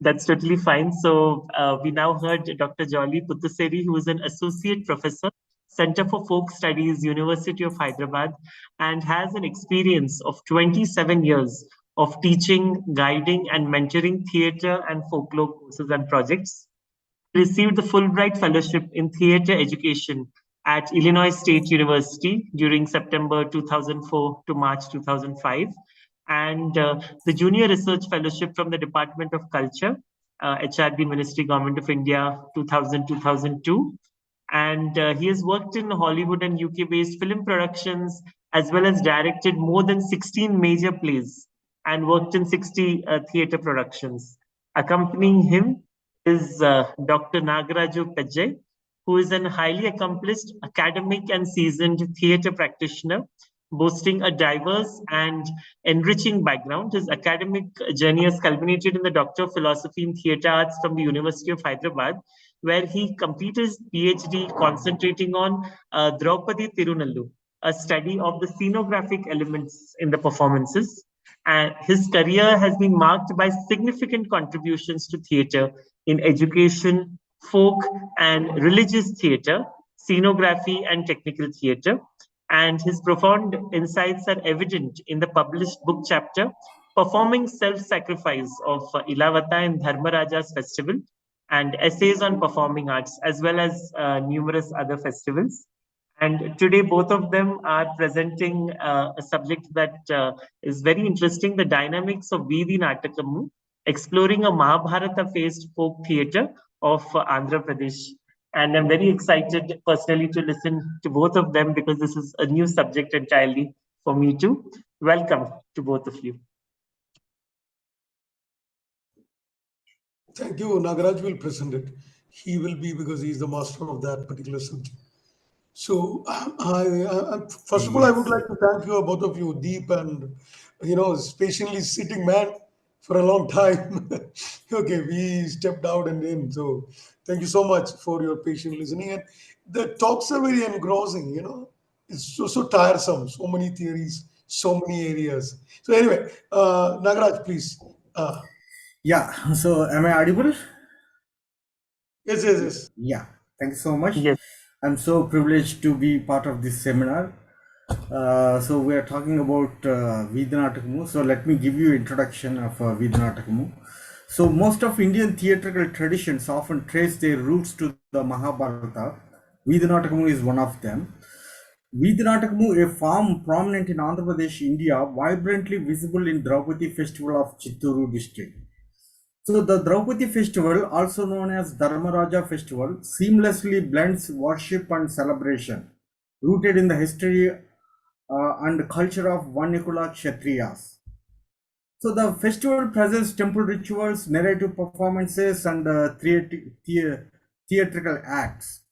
That's totally fine. So we now heard Dr. Jolly Puthusserry, who is an associate professor, Center for Folk Studies, University of Hyderabad, and has an experience of 27 years of teaching, guiding, and mentoring theater and folklore courses and projects. Received the Fulbright Fellowship in Theater Education at Illinois State University during September 2004 to March 2005, and the Junior Research Fellowship from the Department of Culture, HRD Ministry, Government of India, 2000-2002. And he has worked in Hollywood and UK-based film productions, as well as directed more than 16 major plays and worked in 60 theater productions. Accompanying him is Dr. Nagaraju Pejjai, who is an highly accomplished academic and seasoned theater practitioner, boasting a diverse and enriching background. His academic journey has culminated in the Doctor of Philosophy in Theatre Arts from the University of Hyderabad, where he completed his PhD concentrating on Draupadi Tirunallu, a study of the scenographic elements in the performances. And his career has been marked by significant contributions to theatre in education, folk and religious theatre, scenography, and technical theatre. And his profound insights are evident in the published book chapter, Performing Self-Sacrifice of Ilavata and Dharmaraja's Festival, and essays on performing arts, as well as numerous other festivals. And today, both of them are presenting a subject that is very interesting, the dynamics of Veedhi-natakamu, exploring a Mahabharata-based folk theatre of Andhra Pradesh. And I'm very excited personally to listen to both of them because this is a new subject entirely for me too. Welcome to both of you. Thank you. Nagaraj will present it. He will be, because he's the master of that particular subject. So, first of all, I would like to thank you, both of you, Deep and, patiently sitting man for a long time. Okay, we stepped out and in. So, thank you so much for your patient listening. And the talks are very engrossing, It's so tiresome. So many theories, so many areas. So, anyway, Nagaraj, please. Yeah, so am I audible? Yes. Yeah, thank you so much. Yes. I'm so privileged to be part of this seminar. So we are talking about Veedhi-natakamu. So let me give you introduction of Veedhi-natakamu. So most of Indian theatrical traditions often trace their roots to the Mahabharata. Veedhi-natakamu is one of them. Veedhi-natakamu, a form prominent in Andhra Pradesh, India, vibrantly visible in Draupadi festival of Chittoor district. So the Draupadi festival, also known as Dharmaraja festival, seamlessly blends worship and celebration, rooted in the history and culture of Vernacular Kshatriyas. So the festival presents temple rituals, narrative performances, and theatrical acts.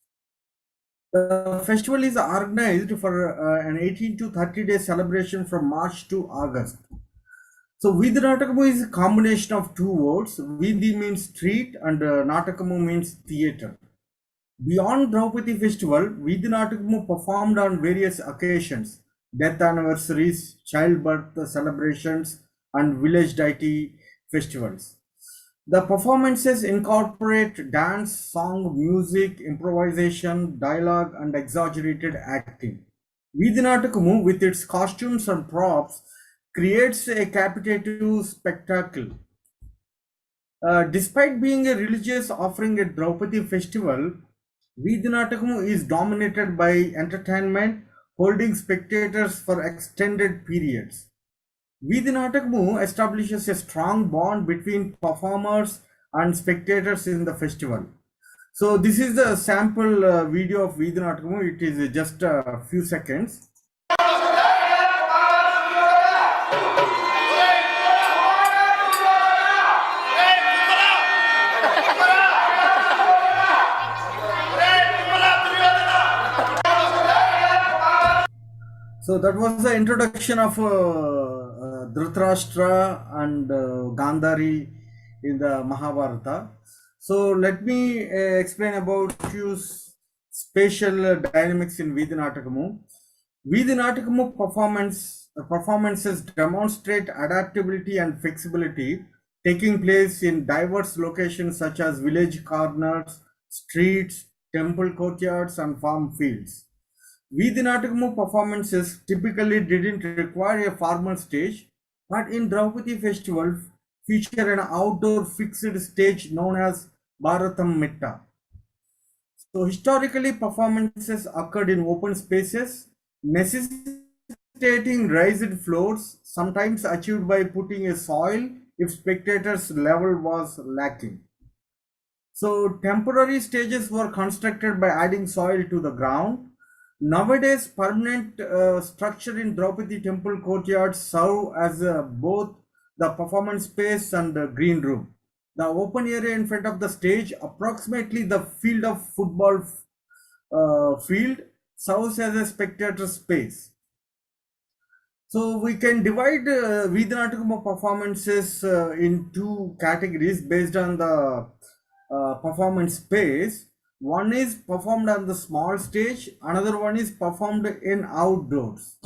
The festival is organized for an 18 to 30-day celebration from March to August. So Veedhi-natakamu is a combination of two words. Veedhi means street and Natakamu means theatre. Beyond Draupadi festival, Veedhi-natakamu performed on various occasions, death anniversaries, childbirth celebrations, and village deity festivals. The performances incorporate dance, song, music, improvisation, dialogue, and exaggerated acting. Veedhi-natakamu, with its costumes and props, creates a captivating spectacle. Despite being a religious offering at Draupadi festival, Veedhi-natakamu is dominated by entertainment, holding spectators for extended periods. Veedhi-natakamu establishes a strong bond between performers and spectators in the festival. So this is the sample video of Veedhi-natakamu. It is just a few seconds. So that was the introduction of Dhritarashtra and Gandhari in the Mahabharata. So let me explain about few spatial dynamics in Veedhi-natakamu. Veedhi-natakamu performances demonstrate adaptability and flexibility taking place in diverse locations such as village corners, streets, temple courtyards, and farm fields. Veedhi-natakamu performances typically didn't require a formal stage, but in Draupadi festival feature an outdoor fixed stage known as Bharatam. So historically, performances occurred in open spaces, necessitating raised floors, sometimes achieved by putting a soil if spectators' level was lacking. So temporary stages were constructed by adding soil to the ground. Nowadays, permanent structure in Draupadi temple courtyards serve as both the performance space and the green room. The open area in front of the stage, approximately the field of football field, serves as a spectator space. So we can divide Veedhi-natakamu performances in two categories based on the performance space. One is performed on the small stage, another one is performed in outdoors.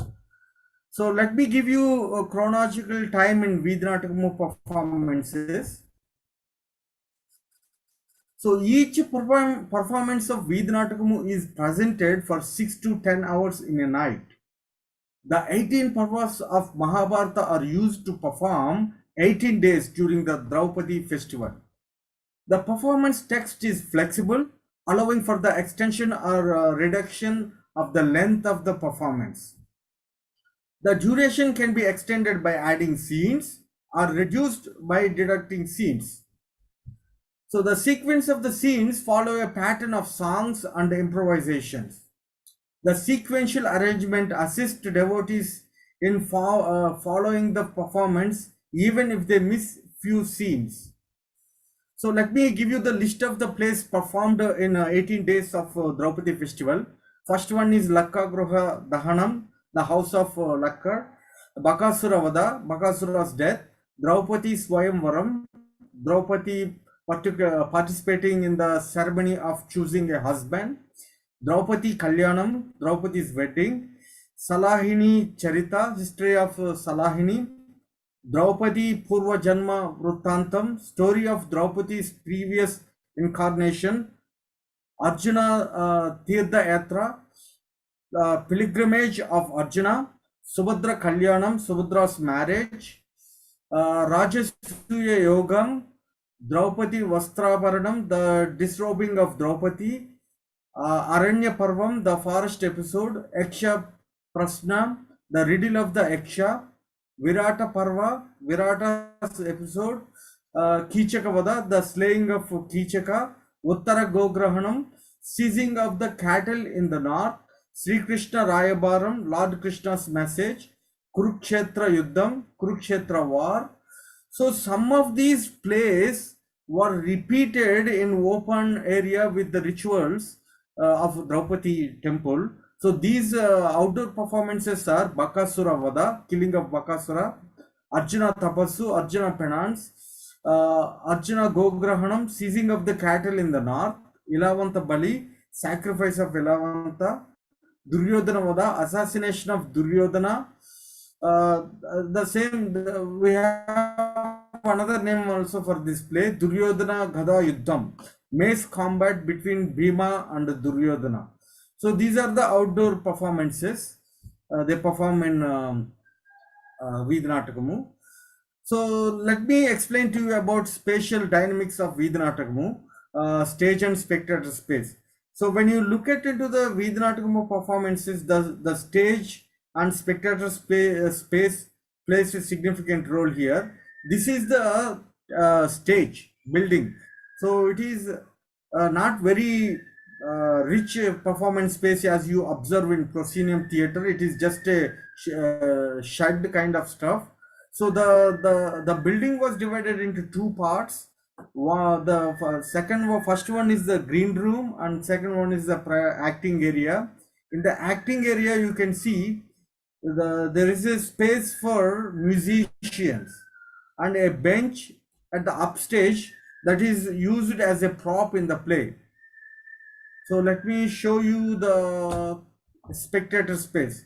So let me give you a chronological time in Veedhi-natakamu performances. So each performance of Veedhi-natakamu is presented for 6 to 10 hours in a night. The 18 parvas of Mahabharata are used to perform 18 days during the Draupadi festival. The performance text is flexible, allowing for the extension or reduction of the length of the performance. The duration can be extended by adding scenes or reduced by deducting scenes. So the sequence of the scenes follow a pattern of songs and improvisations. The sequential arrangement assists devotees in following the performance even if they miss few scenes. So let me give you the list of the plays performed in 18 days of Draupadi festival. First one is Lakka Gruha Dahanam, the house of Lakka, Bakasura Vada, Bakasura's death, Draupadi Swayamvaram, Draupadi participating in the ceremony of choosing a husband, Draupadi Kalyanam, Draupadi's wedding, Salahini Charita, history of Salahini, Draupadi Purva Janma Vruttantam, story of Draupadi's previous incarnation, Arjuna Tirtha Yatra, pilgrimage of Arjuna, Subhadra Kalyanam, Subhadra's marriage, Rajasuya Yogam, Draupadi Vastrabaranam, the disrobing of Draupadi, Aranya Parvam, the forest episode, Yaksha Prasna, the riddle of the Yaksha, Virata Parva, Virata's episode, Kichaka Vada, the slaying of Kichaka, Uttara Gograhanam, seizing of the cattle in the north, Sri Krishna Rayabaram, Lord Krishna's message, Kurukshetra Yuddham, Kurukshetra war. So some of these plays were repeated in open area with the rituals of Draupadi temple. So these outdoor performances are Bakasura Vada, killing of Bakasura, Arjuna Tapasu, Arjuna Penance, Arjuna Gograhanam, seizing of the cattle in the north, Ilavanta Bali, sacrifice of Ilavanta, Duryodhana Vada, assassination of Duryodhana. The same, we have another name also for this play, Duryodhana Gada Yuddham, mace combat between Bhima and Duryodhana. So these are the outdoor performances they perform in Veedhi-natakamu. So let me explain to you about spatial dynamics of Veedhi-natakamu, stage and spectator space. So when you look at into the Veedhi-natakamu performances, the stage and spectator space plays a significant role here. This is the stage building. So it is not very rich performance space as you observe in proscenium theater. It is just a shed kind of stuff. So the building was divided into two parts. First one is the green room and second one is the acting area. In the acting area, you can see there is a space for musicians and a bench at the upstage that is used as a prop in the play. So let me show you the spectator space.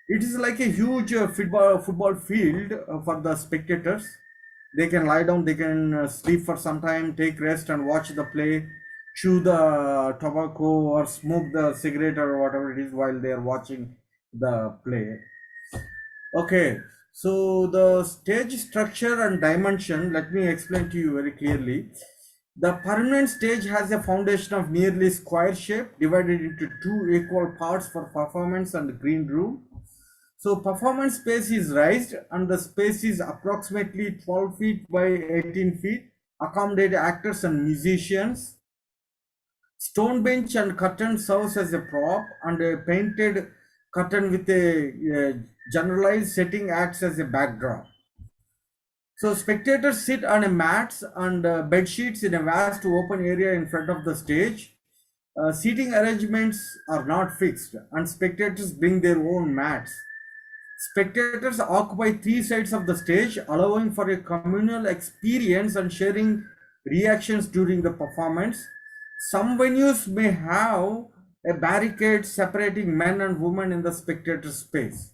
It is like a huge football field for the spectators. They can lie down, they can sleep for some time, take rest and watch the play, chew the tobacco or smoke the cigarette or whatever it is while they are watching the play. Okay, so the stage structure and dimension, let me explain to you very clearly. The permanent stage has a foundation of nearly square shape divided into two equal parts for performance and green room. So performance space is raised and the space is approximately 12 feet by 18 feet, accommodate actors and musicians. Stone bench and curtain serves as a prop, and a painted curtain with a generalized setting acts as a backdrop. So spectators sit on a mats and bed sheets in a vast open area in front of the stage. Seating arrangements are not fixed, and spectators bring their own mats. Spectators occupy three sides of the stage, allowing for a communal experience and sharing reactions during the performance. Some venues may have a barricade separating men and women in the spectator space.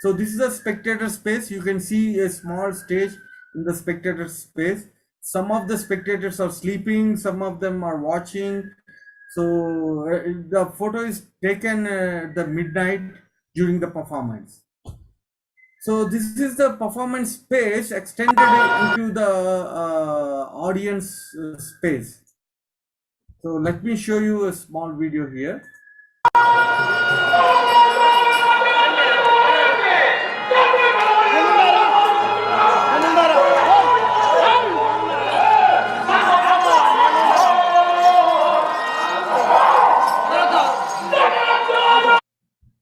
So this is a spectator space. You can see a small stage in the spectator space. Some of the spectators are sleeping, some of them are watching. So the photo is taken the midnight during the performance. So this is the performance space extended into the audience space. So let me show you a small video here.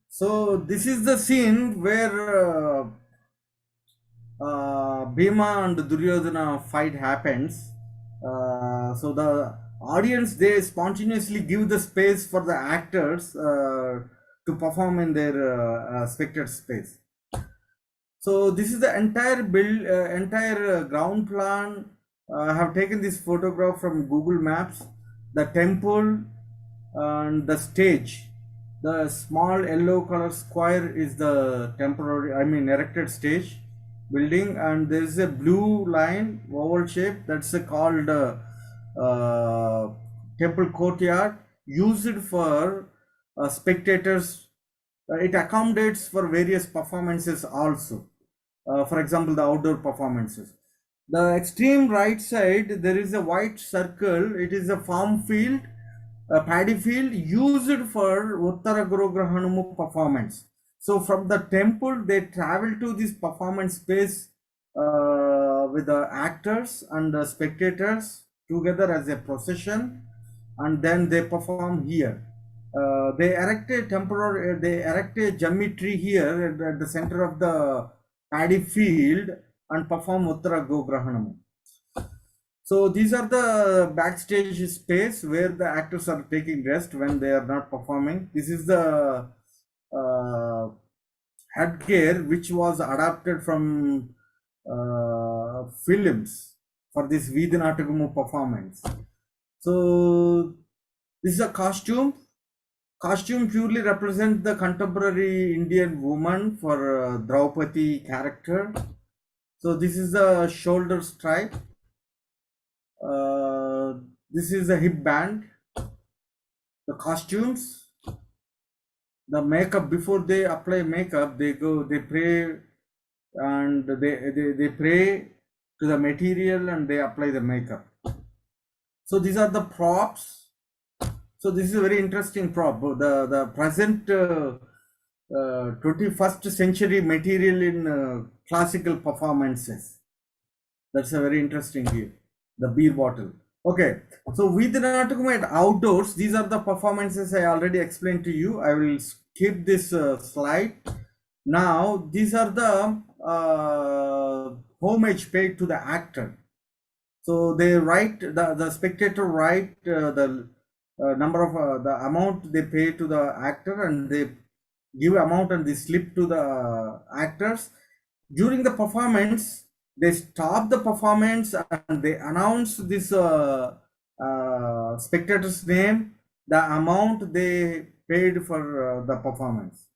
So this is the scene where Bhima and Duryodhana fight happens. So the audience, they spontaneously give the space for the actors to perform in their spectator space. So this is the entire ground plan. I have taken this photograph from Google Maps. The temple and the stage. The small yellow color square is the erected stage building, and there is a blue line oval shape that's called temple courtyard, used for spectators. It accommodates for various performances also. For example, the outdoor performances. The extreme right side, there is a white circle. It is a farm field, a paddy field used for Uttara Guru Grahanamu performance. So from the temple, they travel to this performance space with the actors and the spectators together as a procession, and then they perform here. They erect a jammi tree here at the center of the paddy field and perform Uttara Gograhanamu. So these are the backstage space where the actors are taking rest when they are not performing. This is the headgear which was adapted from films for this Veedhi-natakamu performance. So this is a costume. Costume purely represents the contemporary Indian woman for Draupadi character. So this is the shoulder stripe. This is the hip band. The costumes, the makeup. Before they apply makeup, they pray, and they pray to the material and they apply the makeup. So these are the props. So this is a very interesting prop. The present 21st century material in classical performances. That's a very interesting here. The beer bottle. Okay, so Veedhi-natakamu at outdoors, these are the performances I already explained to you. I will skip this slide. Now, these are the homage paid to the actor. So they write, the spectator write the number of the amount they pay to the actor, and they give amount and they slip to the actors. During the performance, they stop the performance and they announce this spectator's name, the amount they paid for the performance.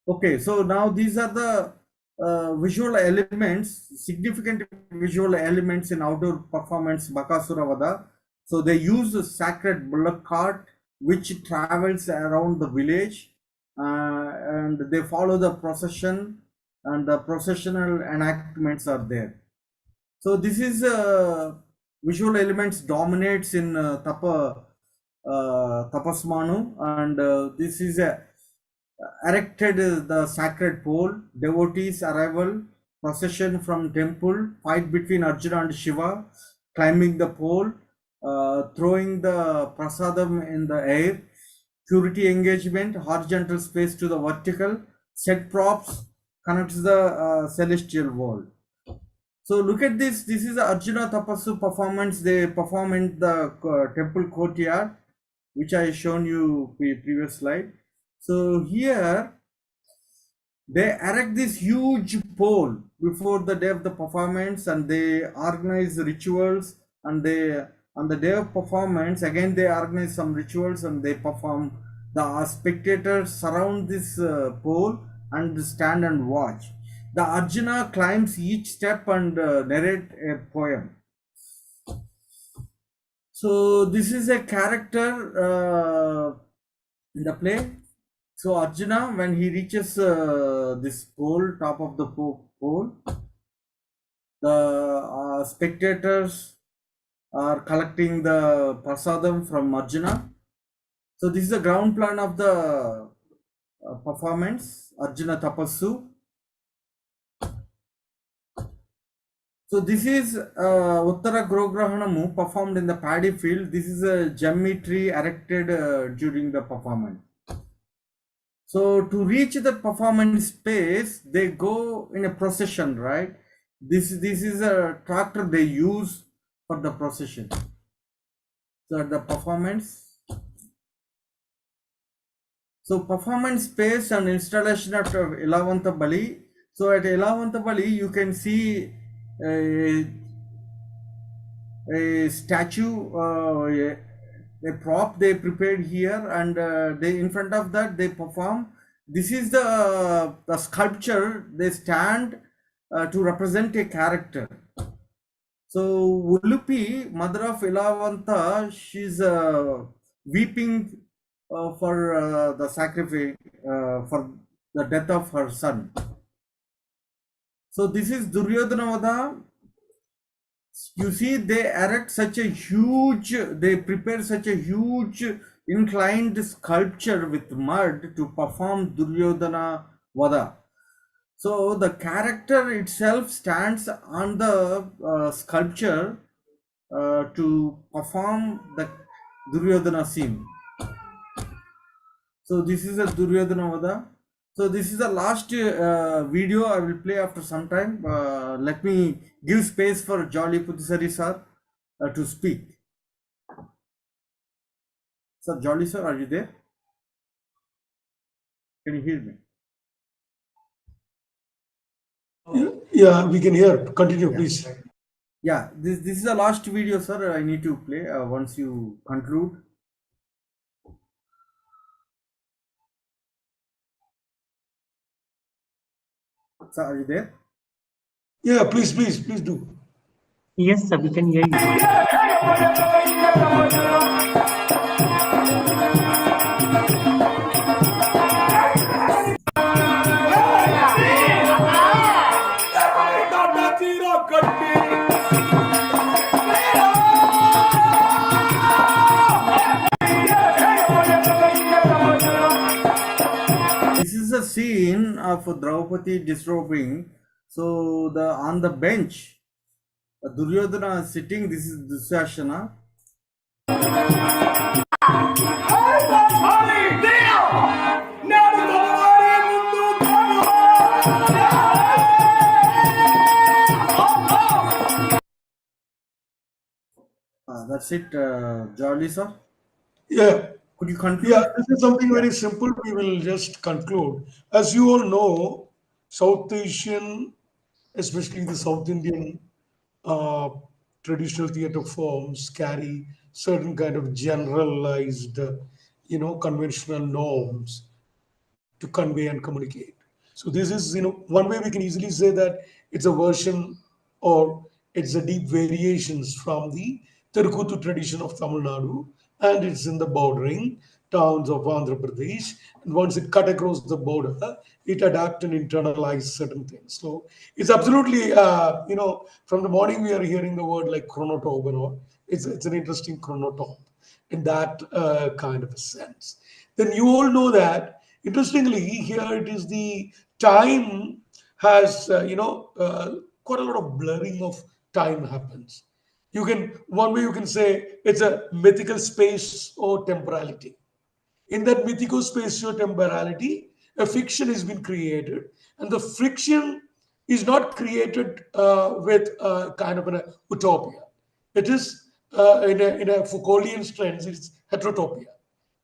Okay, so now these are the visual elements, significant visual elements in outdoor performance Bakasura Vada. So they use a sacred bullock cart which travels around the village, and they follow the procession, and the processional enactments are there. So this is visual elements dominates in Tapasmanu, and this is erected the sacred pole, devotees arrival, procession from temple, fight between Arjuna and Shiva, climbing the pole, throwing the prasadam in the air, purity engagement, horizontal space to the vertical, set props, connects the celestial world. So look at this. This is the Arjuna Tapassu performance. They perform in the temple courtyard, which I shown you previous slide. So here they erect this huge pole before the day of the performance, and they organize rituals, and they on the day of performance again they organize some rituals and they perform. The spectators surround this pole and stand and watch. The Arjuna climbs each step and narrate a poem. So this is a character in the play. So Arjuna, when he reaches this pole, top of the pole, the spectators are collecting the prasadam from Arjuna. So this is the ground plan of the performance, Arjuna Tapassu. So this is Uttara Grograhanamu performed in the paddy field. This is a gemmy tree erected during the performance. So to reach the performance space, they go in a procession, right? This is a tractor they use for the procession. So the performance. So performance space and installation at Ilavanta Bali. So at Ilavanta Bali, you can see a statue, a prop they prepared here, and they in front of that they perform. This is the sculpture. They stand to represent a character. So Ulupi, mother of Ilavanta, she's weeping for the sacrifice, for the death of her son. So this is Duryodhanavada. You see, they erect such a huge, they prepare such a huge inclined sculpture with mud to perform Duryodhana Vada. So the character itself stands on the sculpture to perform the Duryodhana scene. So this is a Duryodhana Vada. So this is the last video I will play after some time. Let me give space for Jolly Puthusserry sir to speak. Sir, Jolly sir, are you there? Can you hear me? Yeah, we can hear. Continue, please. Yeah, this is the last video, sir. I need to play once you conclude. Sir, are you there? Yeah, please do. Yes, sir, we can hear you. This is a scene of Draupadi disrobing. So on the bench, Duryodhana is sitting. This is Dusyasana. That's it, Jolly sir. Yeah. Could you conclude? Yeah, this is something very simple. We will just conclude. As you all know, South Asian, especially the South Indian uh, traditional theater forms carry certain kind of generalized, conventional norms to convey and communicate. So this is, one way we can easily say that it's a version or it's a deep variations from the Terkutu tradition of Tamil Nadu, and it's in the bordering towns of Andhra Pradesh. And once it cut across the border, it adapt and internalize certain things. So it's absolutely, from the morning we are hearing the word like chronotope and all. It's an interesting chronotope in that kind of a sense. Then you all know that, interestingly, here it is the time has, quite a lot of blurring of time happens. You can, one way you can say it's a mythical space or temporality. In that mythical spatio-temporality, a fiction has been created, and the friction is not created with kind of an utopia. It is in a Foucauldian sense, it's heterotopia,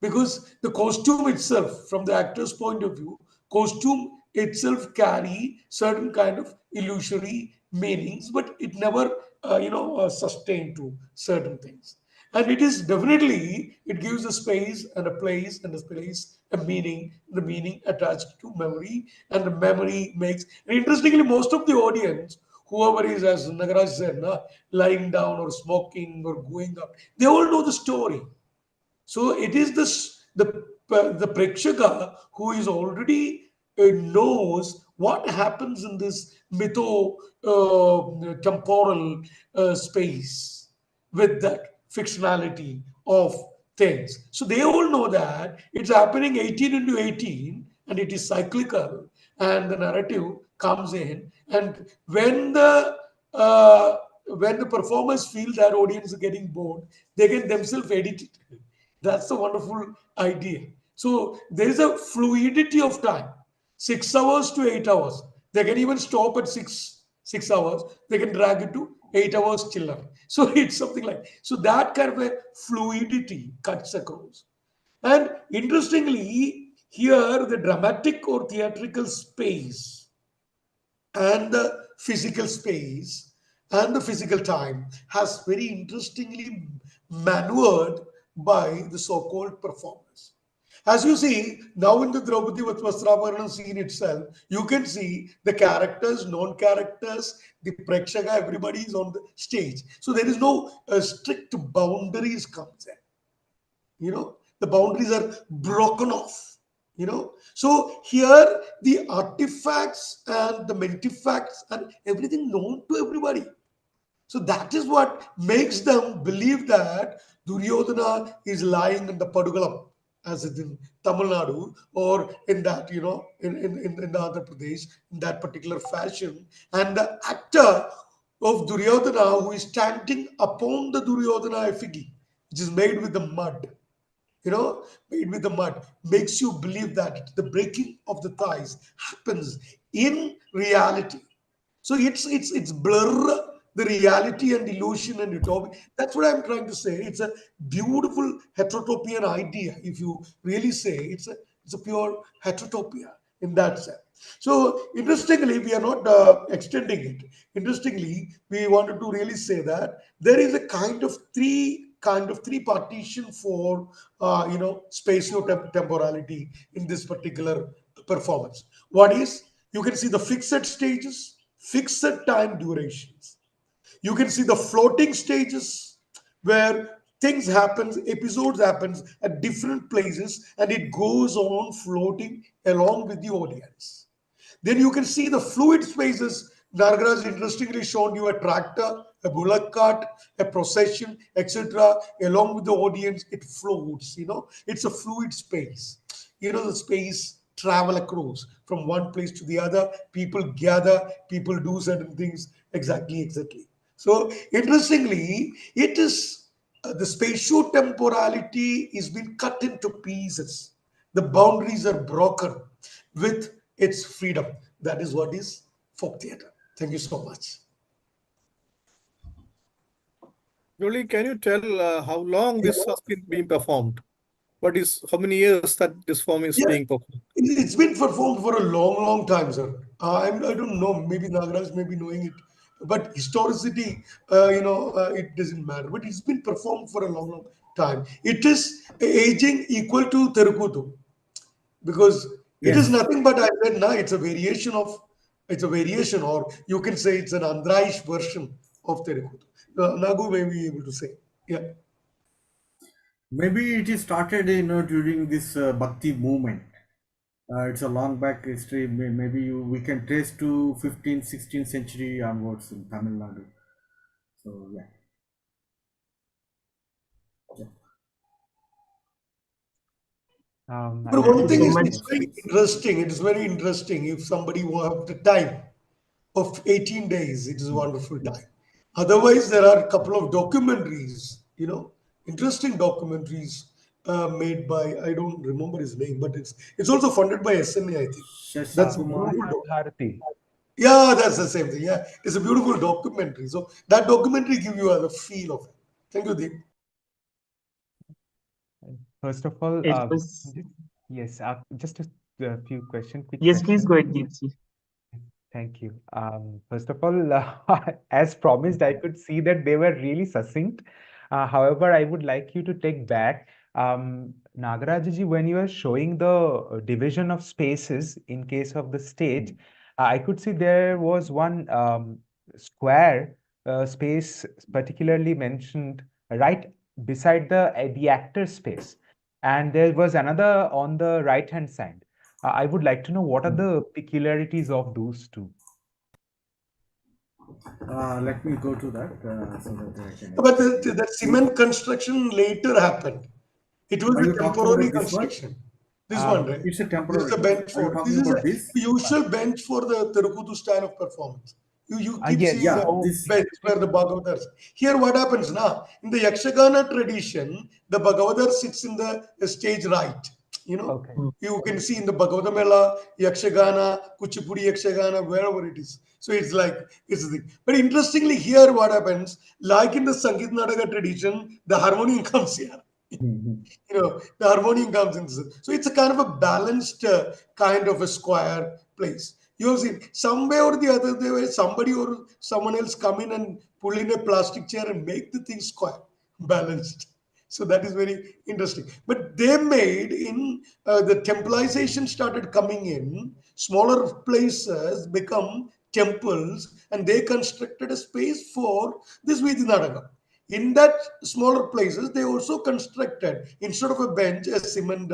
because the costume itself, from the actor's point of view, costume itself carry certain kind of illusory meanings, but it never sustained to certain things. And it is definitely, it gives a space and a place and a place a meaning, the meaning attached to memory, and the memory makes. And interestingly, most of the audience, whoever is, as Nagaraj said, lying down or smoking or going up, they all know the story. So it is this the prekshaka who is already knows what happens in this mytho temporal space with that fictionality of things. So they all know that it's happening 18 into 18 and it is cyclical, and the narrative comes in, and when the performers feel that audience is getting bored, they can themselves edit it. That's the wonderful idea. So there is a fluidity of time, 6 hours to 8 hours. They can even stop at six hours. They can drag it to 8 hours chiller. So it's something like, so that kind of a fluidity cuts across. And interestingly, here the dramatic or theatrical space and the physical space and the physical time has very interestingly maneuvered by the so-called performers. As you see now in the Draupadi Vastravaran scene itself, you can see the characters, non-characters, the prekshaka, everybody is on the stage. So there is no strict boundaries comes in. The boundaries are broken off. So here the artifacts and the mentifacts and everything known to everybody. So that is what makes them believe that Duryodhana is lying in the Padugalam, as it in Tamil Nadu, or in that, in the Andhra Pradesh, in that particular fashion. And the actor of Duryodhana who is standing upon the Duryodhana effigy, which is made with the mud, made with the mud, makes you believe that the breaking of the thighs happens in reality. So it's blur the reality and illusion and utopia. That's what I'm trying to say. It's a beautiful heterotopian idea. If you really say it's a pure heterotopia in that sense. So interestingly, we are not extending it. Interestingly, we wanted to really say that there is a kind of three partition for spatio-temporality in this particular performance. One is, you can see the fixed stages, fixed time durations. You can see the floating stages where things happens, episodes happens at different places, and it goes on floating along with the audience. Then you can see the fluid spaces. Nagaraj interestingly shown you a tractor, a bullock cart, a procession, etc. Along with the audience, it floats. It's a fluid space. The space travel across from one place to the other. People gather, people do certain things. Exactly. So interestingly, it is the spatio-temporality is being cut into pieces. The boundaries are broken with its freedom. That is what is folk theatre. Thank you so much. Jolie, can you tell how long this has been being performed? How many years that this form is Yeah, being performed? it's been performed for a long time, sir. I don't know. Maybe Nagaraj may be knowing it, but historicity, it doesn't matter. But it's been performed for a long time. It is aging equal to Terukutu, because It is Yes. nothing but I said, nah, it's a variation, or you can say it's an Andhra-ish version of Telugu. Nagu may be able to say. Yeah. Maybe it is started, during this Bhakti movement. It's a long back history. Maybe we can trace to 15th, 16th century onwards in Tamil Nadu. So yeah. Yeah. But Thank one you thing so is, much. it's very interesting. It is very interesting if somebody will have the time of 18 days, it is a wonderful time. Otherwise, there are a couple of documentaries, interesting documentaries made by, I don't remember his name, but it's also funded by SMA, I think. That's a Shashikumar. beautiful Mahabharati. Yeah, that's the same thing. Yeah, it's a beautiful documentary. So that documentary give you the feel of it. Thank you, Deep. First of all, It was, yes, just a few quick yes, please questions. go ahead, Deepji. Thank you. First of all, as promised, I could see that they were really succinct. However, I would like you to take back, Nagarajaji, when you were showing the division of spaces in case of the stage, I could see there was one square space particularly mentioned right beside the actor space, and there was another on the right hand side. I would like to know what are the peculiarities of those two. Let me go to that so that I can But explain. the cement construction later happened. It was Are you a talking temporary about this one? construction. This one, right? It's a This is temporary. a bench Are you for. This talking is a about this? usual bench for the Telugu style of performance. You keep Yes. seeing Yeah, the So this. bench where the Bhagavathas. Here, what happens now? In the Yakshagana tradition, the Bhagavatar sits in the stage right. You know, okay. you can see in the Bhagavata Mela, Yakshagana, Kuchipudi Yakshagana, wherever it is. So it's the thing. But interestingly, here what happens, like in the Sangeet Nataka tradition, the harmonium comes here. The harmonium comes in. So it's a kind of a balanced kind of a square place. You have seen some way or the other, there was somebody or someone else come in and pull in a plastic chair and make the thing square, balanced. So that is very interesting. But they made in the templization started coming in, smaller places become temples, and they constructed a space for this Veedhi-natakamu. In that smaller places, they also constructed instead of a bench, a cement,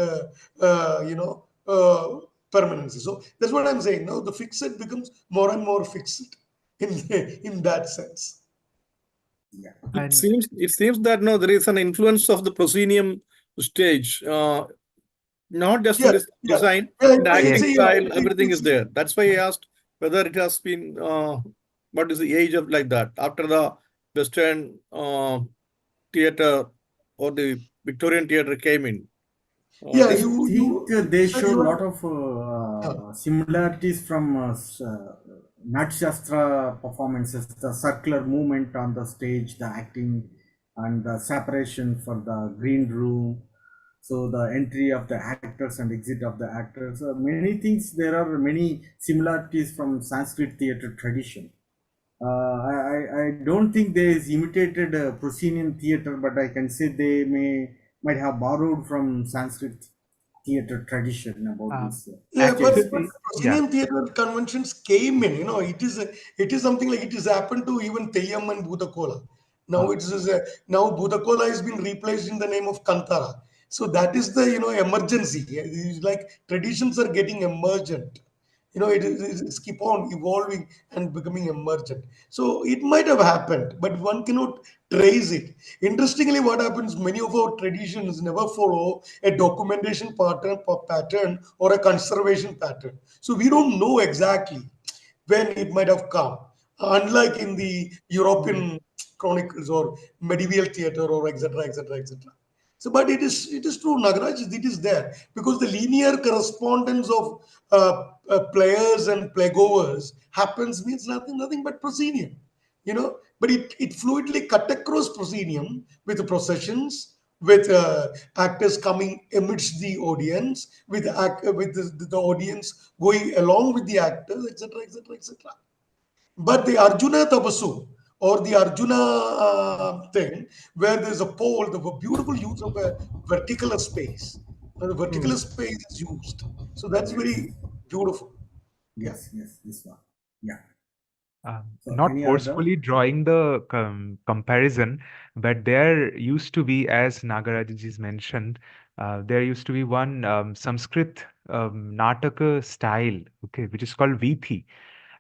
permanency. So that's what I'm saying. Now the fixed becomes more and more fixed in that sense. Yeah. And It seems that no, there is an influence of the proscenium stage, not just in Yeah, this yeah, design, yeah. in the yes, acting style, It, everything is there. That's why I asked whether it has been what is the age of like that after the Western theater or the Victorian theater came in. yeah. This Think You they sir, show you a are. lot of Yeah. similarities from Natshastra performances, the circular movement on the stage, the acting, and the separation for the green room. So the entry of the actors and exit of the actors. Many things. There are many similarities from Sanskrit theater tradition. I don't think they is imitated proscenium theater, but I can say they might have borrowed from Sanskrit theater tradition about um, this Yeah, stage but actually, space. yeah. proscenium theater conventions came in. It is something like it has happened to even Teyyam and Bhudakola. Now Uh, it is now Bhudakola has been replaced in the name of Kantara. So that is the emergency. It's like traditions are getting emergent. It's keep on evolving and becoming emergent. So it might have happened, but one cannot trace it. Interestingly, what happens, many of our traditions never follow a documentation pattern or a conservation pattern. So we don't know exactly when it might have come. Unlike in the European chronicles or medieval theater or etc. etc. etc. So, but it is true, Nagaraj. It is there because the linear correspondence of players and playgoers happens means nothing but proscenium, But it fluidly cut across proscenium with the processions, with actors coming amidst the audience, with the audience going along with the actors, etc. etc. etc. But the Arjuna Tapasu or the Arjuna thing, where there's a pole, the beautiful use of a vertical space, and the vertical space is used. So that's very beautiful. Yeah. Yes, this one. Yeah. So Not any other? forcefully drawing the comparison, but there used to be, as Nagarajaji's mentioned, there used to be one Sanskrit Nataka style, okay, which is called Vithi.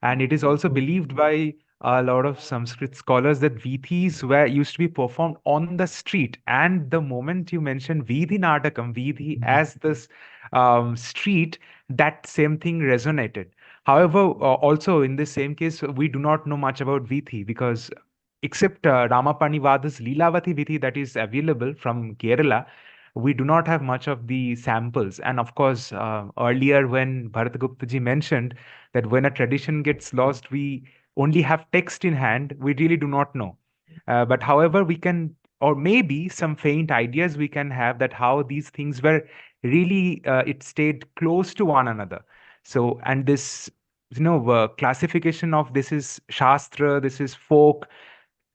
And it is also believed by a lot of Sanskrit scholars that Vithis were used to be performed on the street. And the moment you mentioned Veedhi-natakam, Veedhi as this street, that same thing resonated. However, also in the same case, we do not know much about Vithi because except Ramapani Vada's Leelavati Vithi that is available from Kerala, we do not have much of the samples. And of course, earlier when Bharat ji mentioned that when a tradition gets lost, we only have text in hand, we really do not know. But however, we can, or maybe some faint ideas we can have that how these things were really, it stayed close to one another. So, and this, classification of this is Shastra, this is folk,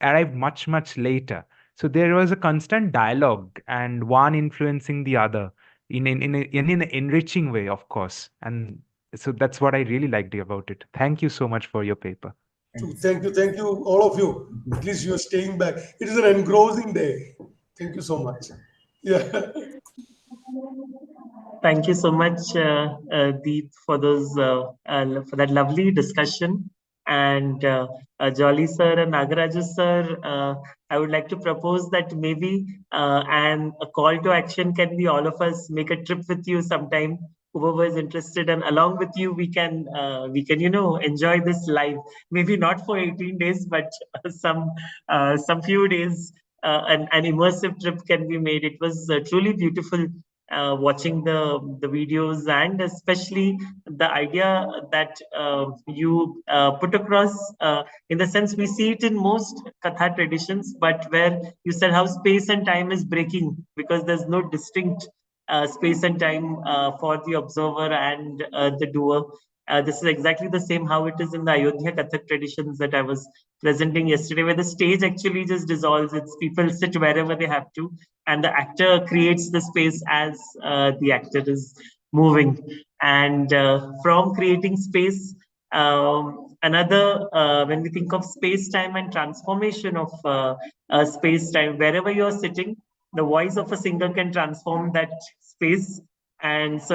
arrived much, much later. So there was a constant dialogue and one influencing the other in an enriching way, of course. And so that's what I really liked about it. Thank you so much for your paper. So thank you, all of you. At least you are staying back. It is an engrossing day. Thank you so much. Yeah. Thank you so much, Deep, for for that lovely discussion. And Jolly sir and Nagaraju sir, I would like to propose that maybe and a call to action can be all of us make a trip with you sometime. Whoever is interested, and along with you, we can enjoy this live. Maybe not for 18 days, but some few days. An immersive trip can be made. It was truly beautiful watching the videos, and especially the idea that you put across, in the sense we see it in most katha traditions, but where you said how space and time is breaking because there's no distinct space and time for the observer and the doer. This is exactly the same how it is in the Ayodhya Kathak traditions that I was presenting yesterday, where the stage actually just dissolves. It's people sit wherever they have to, and the actor creates the space as the actor is moving. And from creating space, another when we think of space time and transformation of space time, wherever you're sitting, the voice of a singer can transform that space. And so